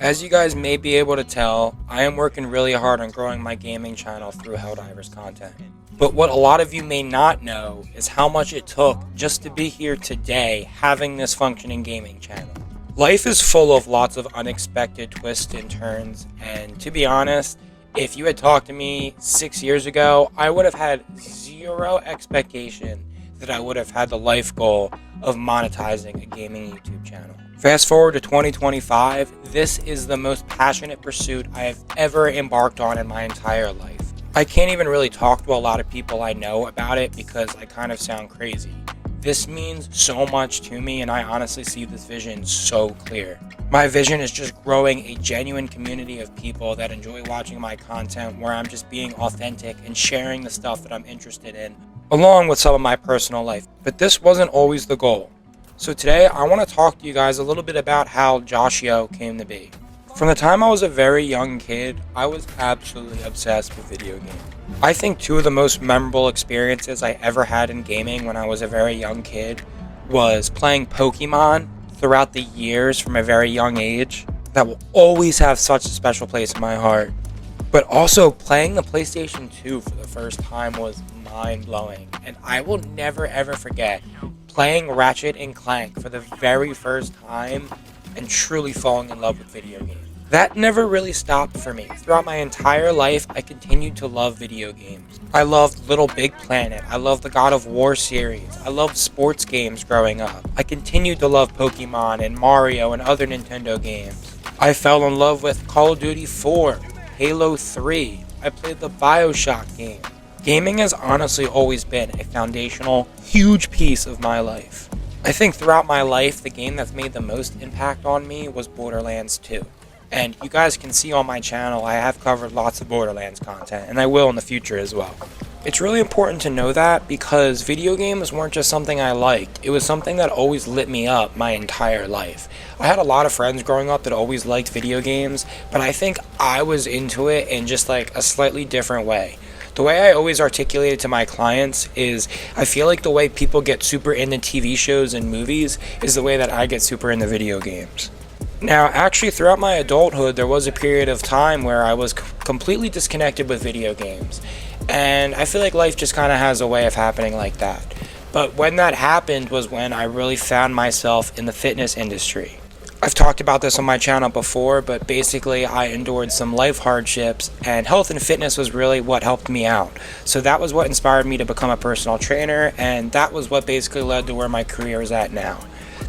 As you guys may be able to tell, I am working really hard on growing my gaming channel through Helldivers content. But what a lot of you may not know is how much it took just to be here today having this functioning gaming channel. Life is full of lots of unexpected twists and turns, and to be honest, if you had talked to me 6 years ago, I would have had zero expectation that I would have had the life goal of monetizing a gaming YouTube channel. Fast forward to 2025, this is the most passionate pursuit I have ever embarked on in my entire life. I can't even really talk to a lot of people I know about it because I kind of sound crazy. This means so much to me, and I honestly see this vision so clear. My vision is just growing a genuine community of people that enjoy watching my content, where I'm just being authentic and sharing the stuff that I'm interested in, along with some of my personal life. But this wasn't always the goal. So today I want to talk to you guys a little bit about how Joshyo came to be. From the time I was a very young kid, I was absolutely obsessed with video games. I think two of the most memorable experiences I ever had in gaming when I was a very young kid was playing Pokemon throughout the years from a very young age. That will always have such a special place in my heart. But also playing the PlayStation 2 for the first time was mind-blowing, and I will never ever forget playing Ratchet and Clank for the very first time and truly falling in love with video games. That never really stopped for me. Throughout my entire life, I continued to love video games. I loved Little Big Planet. I loved the God of War series. I loved sports games growing up. I continued to love Pokemon and Mario and other Nintendo games. I fell in love with Call of Duty 4, Halo 3. I played the BioShock game. Gaming has honestly always been a foundational, huge piece of my life. I think throughout my life, the game that's made the most impact on me was Borderlands 2. And you guys can see on my channel, I have covered lots of Borderlands content, and I will in the future as well. It's really important to know that because video games weren't just something I liked, it was something that always lit me up my entire life. I had a lot of friends growing up that always liked video games, but I think I was into it in just like a slightly different way. The way I always articulate it to my clients is I feel like the way people get super into TV shows and movies is the way that I get super into video games. Now, actually, throughout my adulthood, there was a period of time where I was completely disconnected with video games. And I feel like life just kind of has a way of happening like that. But when that happened was when I really found myself in the fitness industry. I've talked about this on my channel before, but basically I endured some life hardships, and health and fitness was really what helped me out. So that was what inspired me to become a personal trainer, and that was what basically led to where my career is at now.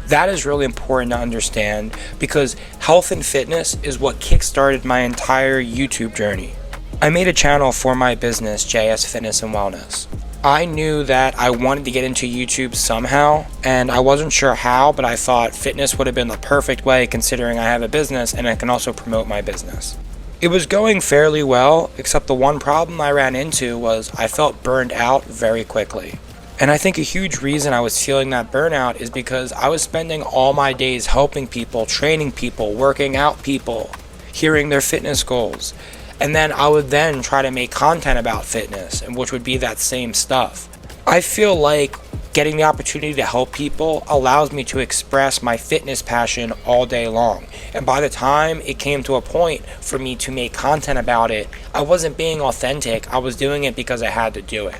That is really important to understand because health and fitness is what kickstarted my entire YouTube journey. I made a channel for my business, JS Fitness and Wellness. I knew that I wanted to get into YouTube somehow, and I wasn't sure how, but I thought fitness would have been the perfect way considering I have a business and I can also promote my business. It was going fairly well, except the one problem I ran into was I felt burned out very quickly. And I think a huge reason I was feeling that burnout is because I was spending all my days helping people, training people, working out people, hearing their fitness goals. And then I would then try to make content about fitness, and which would be that same stuff. I feel like getting the opportunity to help people allows me to express my fitness passion all day long. And by the time it came to a point for me to make content about it, I wasn't being authentic. I was doing it because I had to do it.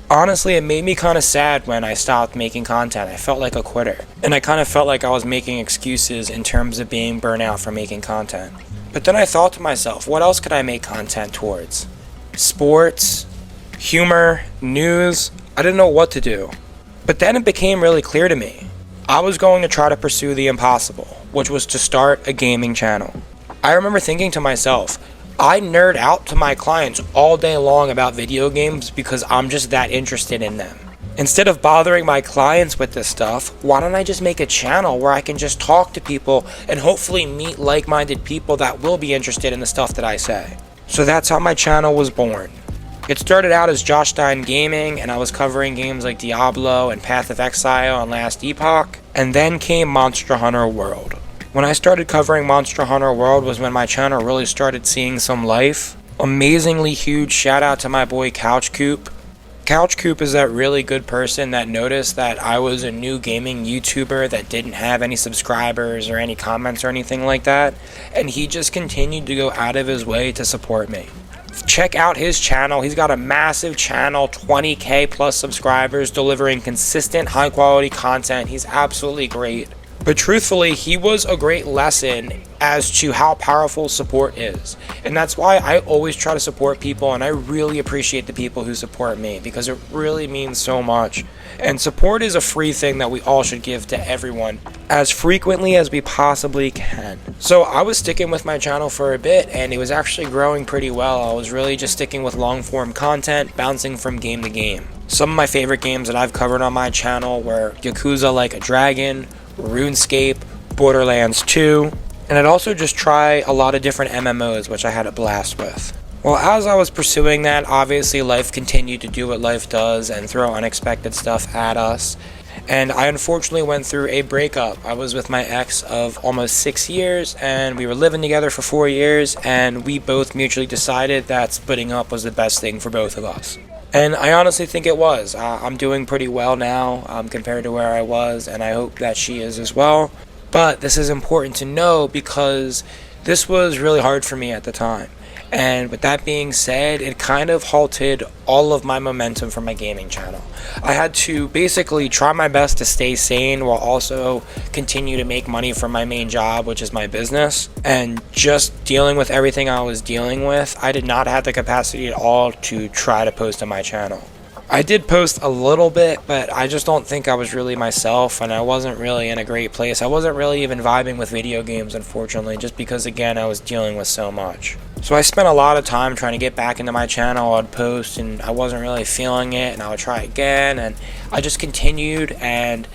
Honestly, it made me kind of sad when I stopped making content. I felt like a quitter. And I kind of felt like I was making excuses in terms of being burnt out from making content. But then I thought to myself, what else could I make content towards? Sports, humor, news, I didn't know what to do. But then it became really clear to me. I was going to try to pursue the impossible, which was to start a gaming channel. I remember thinking to myself, I nerd out to my clients all day long about video games because I'm just that interested in them. Instead of bothering my clients with this stuff, why don't I just make a channel where I can just talk to people and hopefully meet like-minded people that will be interested in the stuff that I say. So that's how my channel was born. It started out as Joshyo Gaming, and I was covering games like Diablo and Path of Exile and Last Epoch, and then came Monster Hunter World. When I started covering Monster Hunter World was when my channel really started seeing some life. Amazingly huge shout out to my boy Couch Coop. Couch Coop is that really good person that noticed that I was a new gaming YouTuber that didn't have any subscribers or any comments or anything like that, and he just continued to go out of his way to support me. Check out his channel. He's got a massive channel, 20k plus subscribers, delivering consistent high quality content. He's absolutely great. But truthfully, he was a great lesson as to how powerful support is. And that's why I always try to support people, and I really appreciate the people who support me because it really means so much. And support is a free thing that we all should give to everyone as frequently as we possibly can. So I was sticking with my channel for a bit, and it was actually growing pretty well. I was really just sticking with long form content, bouncing from game to game. Some of my favorite games that I've covered on my channel were Yakuza Like a Dragon, RuneScape, Borderlands 2, and I'd also just try a lot of different MMOs, which I had a blast with. Well, as I was pursuing that, obviously life continued to do what life does and throw unexpected stuff at us. And I unfortunately went through a breakup. I was with my ex of almost 6 years, and we were living together for 4 years, and we both mutually decided that splitting up was the best thing for both of us. And I honestly think it was. I'm doing pretty well now compared to where I was, and I hope that she is as well. But this is important to know because this was really hard for me at the time. And with that being said, it kind of halted all of my momentum for my gaming channel. I had to basically try my best to stay sane while also continue to make money from my main job, which is my business. And just dealing with everything I was dealing with, I did not have the capacity at all to try to post on my channel. I did post a little bit, but I just don't think I was really myself, and I wasn't really in a great place. I wasn't really even vibing with video games, unfortunately, just because, again, I was dealing with so much. So I spent a lot of time trying to get back into my channel. I'd post, and I wasn't really feeling it, and I would try again, and I just continued, and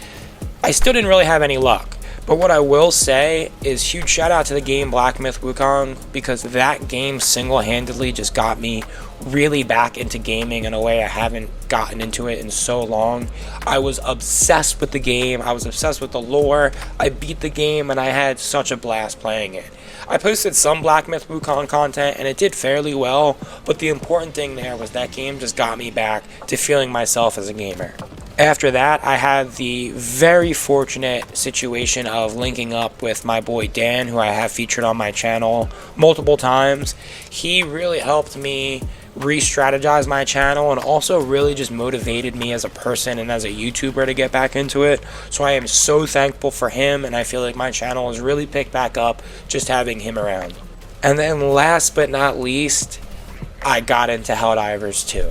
I still didn't really have any luck. But what I will say is huge shout out to the game Black Myth Wukong, because that game single-handedly just got me really back into gaming in a way I haven't gotten into it in so long. I was obsessed with the game. I was obsessed with the lore. I beat the game, and I had such a blast playing it. I posted some Black Myth Wukong content, and it did fairly well, but the important thing there was that game just got me back to feeling myself as a gamer. After that, I had the very fortunate situation of linking up with my boy Dan, who I have featured on my channel multiple times. He really helped me re-strategize my channel and also really just motivated me as a person and as a YouTuber to get back into it. So I am so thankful for him, and I feel like my channel has really picked back up just having him around. And then last but not least, I got into Helldivers 2.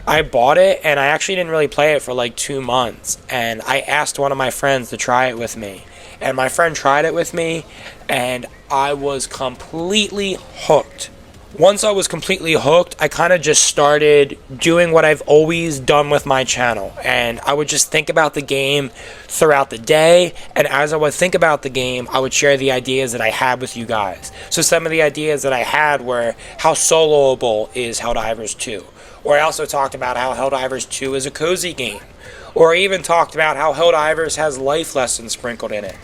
I bought it, and I actually didn't really play it for like 2 months, and I asked one of my friends to try it with me, and my friend tried it with me, and I was completely hooked. Once I was completely hooked, I kind of just started doing what I've always done with my channel, and I would just think about the game throughout the day, and as I would think about the game, I would share the ideas that I had with you guys. So some of the ideas that I had were how soloable is Helldivers 2, or I also talked about how Helldivers 2 is a cozy game, or I even talked about how Helldivers has life lessons sprinkled in it.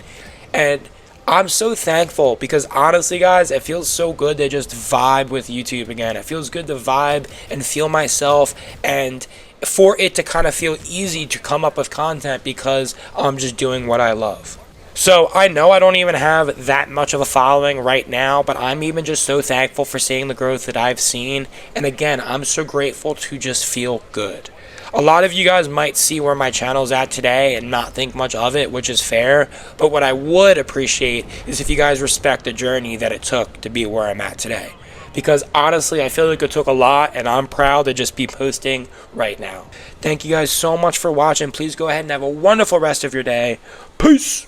And I'm so thankful because honestly, guys, it feels so good to just vibe with YouTube again. It feels good to vibe and feel myself, and for it to kind of feel easy to come up with content because I'm just doing what I love. So I know I don't even have that much of a following right now, but I'm even just so thankful for seeing the growth that I've seen. And again, I'm so grateful to just feel good. A lot of you guys might see where my channel's at today and not think much of it, which is fair. But what I would appreciate is if you guys respect the journey that it took to be where I'm at today. Because honestly, I feel like it took a lot, and I'm proud to just be posting right now. Thank you guys so much for watching. Please go ahead and have a wonderful rest of your day. Peace!